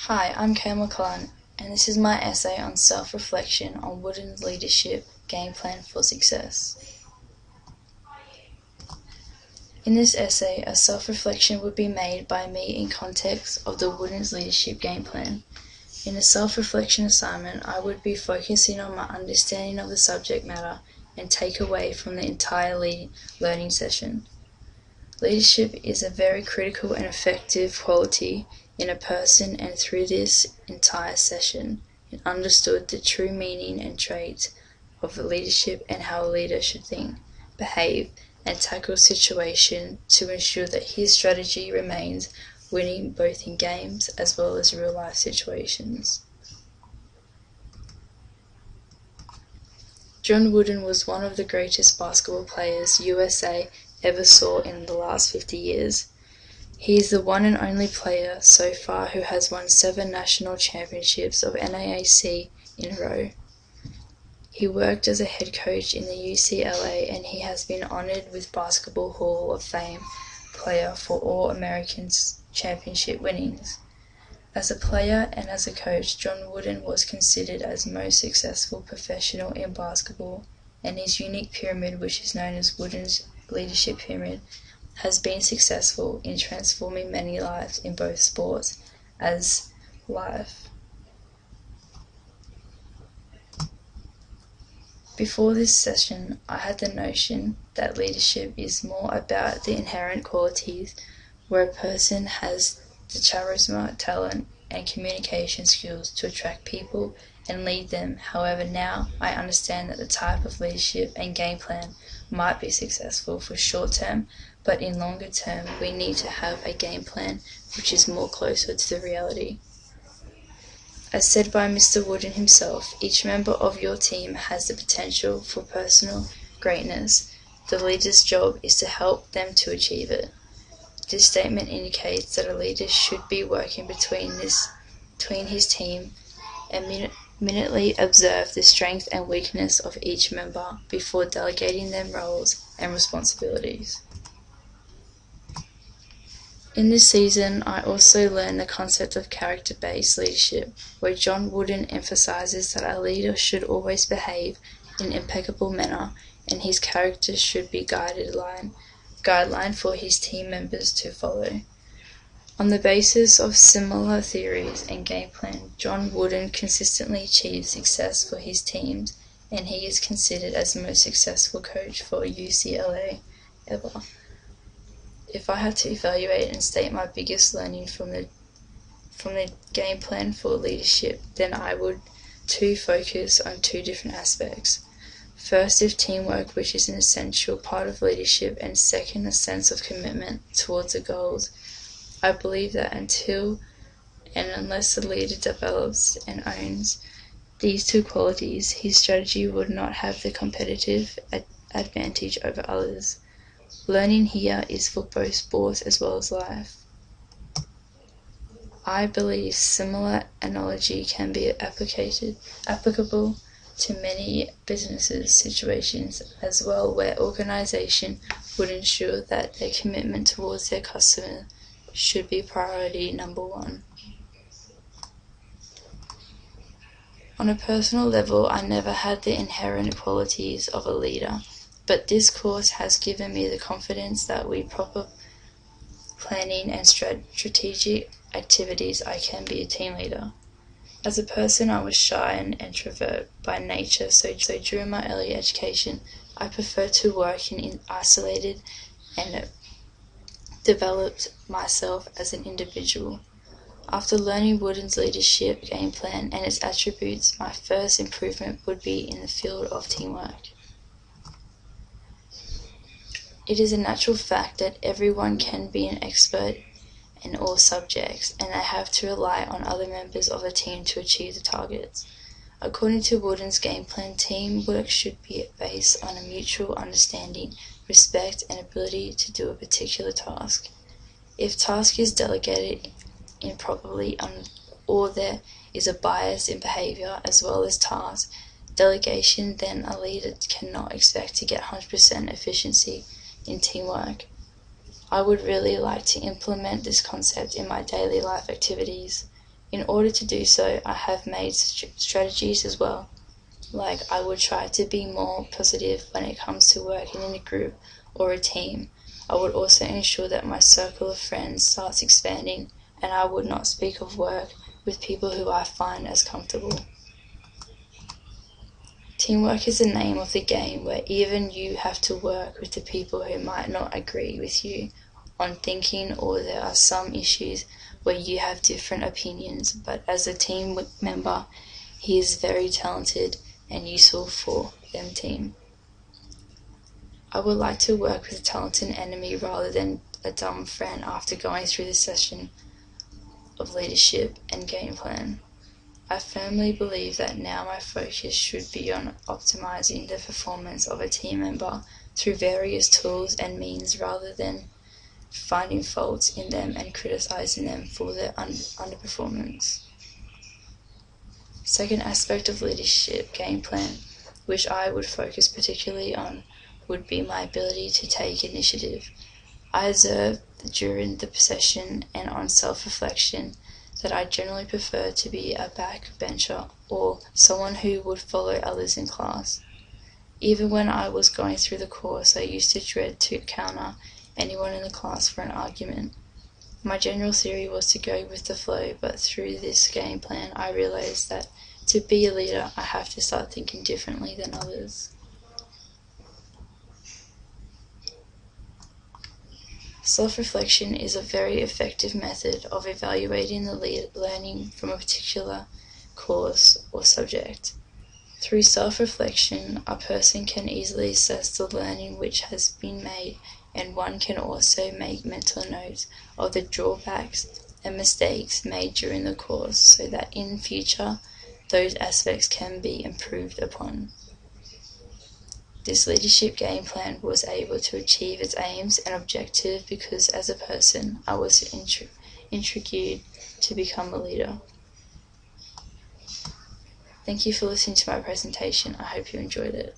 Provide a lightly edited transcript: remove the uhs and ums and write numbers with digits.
Hi, I'm mcclelland, and this is my essay on self-reflection on Wooden's leadership game plan for success. In this essay, a self-reflection would be made by me in context of the Wooden's leadership game plan. In a self-reflection assignment, I would be focusing on my understanding of the subject matter and take away from the entire learning session. Leadership is a very critical and effective quality in a person, and through this entire session, it understood the true meaning and traits of leadership and how a leader should think, behave, and tackle situations to ensure that his strategy remains winning both in games as well as real-life situations. John Wooden was one of the greatest basketball players USA ever saw in the last 50 years. He is the one and only player so far who has won 7 national championships of NAAC in a row. He worked as a head coach in the UCLA, and he has been honored with Basketball Hall of Fame player for All-American championship winnings. As a player and as a coach, John Wooden was considered as most successful professional in basketball, and his unique pyramid, which is known as Wooden's leadership pyramid, has been successful in transforming many lives in both sports as life. Before this session, I had the notion that leadership is more about the inherent qualities where a person has the charisma, talent, and communication skills to attract people and lead them. However, now I understand that the type of leadership and game plan might be successful for short term, but in longer term we need to have a game plan which is more closer to the reality. As said by Mr. Wooden himself, each member of your team has the potential for personal greatness. The leader's job is to help them to achieve it. This statement indicates that a leader should be working between his team and minutely observe the strength and weakness of each member before delegating them roles and responsibilities. In this season, I also learned the concept of character-based leadership, where John Wooden emphasizes that a leader should always behave in an impeccable manner, and his character should be guideline for his team members to follow. On the basis of similar theories and game plan, John Wooden consistently achieves success for his teams, and he is considered as the most successful coach for UCLA ever. If I had to evaluate and state my biggest learning from the game plan for leadership, then I would focus on 2 different aspects. First is teamwork, which is an essential part of leadership, and second, a sense of commitment towards the goals. I believe that until and unless the leader develops and owns these 2 qualities, his strategy would not have the competitive advantage over others. Learning here is for both sports as well as life. I believe similar analogy can be applicable to many business situations as well, where organization would ensure that their commitment towards their customer should be priority number 1. On a personal level, I never had the inherent qualities of a leader, but this course has given me the confidence that with proper planning and strategic activities I can be a team leader. As a person, I was shy and introvert by nature, so during my early education I preferred to work in isolated and developed myself as an individual. After learning Wooden's leadership game plan and its attributes, my first improvement would be in the field of teamwork. It is a natural fact that everyone can be an expert in all subjects, and they have to rely on other members of the team to achieve the targets. According to Wooden's game plan, teamwork should be based on a mutual understanding, respect, and ability to do a particular task. If task is delegated improperly or there is a bias in behavior as well as task delegation, then a leader cannot expect to get 100% efficiency in teamwork. I would really like to implement this concept in my daily life activities. In order to do so, I have made strategies as well. Like, I would try to be more positive when it comes to working in a group or a team. I would also ensure that my circle of friends starts expanding, and I would not speak of work with people who I find as comfortable. Teamwork is the name of the game, where even you have to work with the people who might not agree with you on thinking, or there are some issues where you have different opinions, but as a team member, he is very talented and useful for them team. I would like to work with a talented enemy rather than a dumb friend after going through the session of leadership and game plan. I firmly believe that now my focus should be on optimizing the performance of a team member through various tools and means rather than finding faults in them and criticizing them for their underperformance. Second aspect of leadership game plan, which I would focus particularly on, would be my ability to take initiative. I observed during the session and on self-reflection that I generally prefer to be a backbencher or someone who would follow others in class. Even when I was going through the course, I used to dread to encounter anyone in the class for an argument. My general theory was to go with the flow, but through this game plan I realized that to be a leader I have to start thinking differently than others. Self-reflection is a very effective method of evaluating the learning from a particular course or subject. Through self-reflection, a person can easily assess the learning which has been made, and one can also make mental notes of the drawbacks and mistakes made during the course so that in future those aspects can be improved upon. This leadership game plan was able to achieve its aims and objective because as a person I was intrigued to become a leader. Thank you for listening to my presentation. I hope you enjoyed it.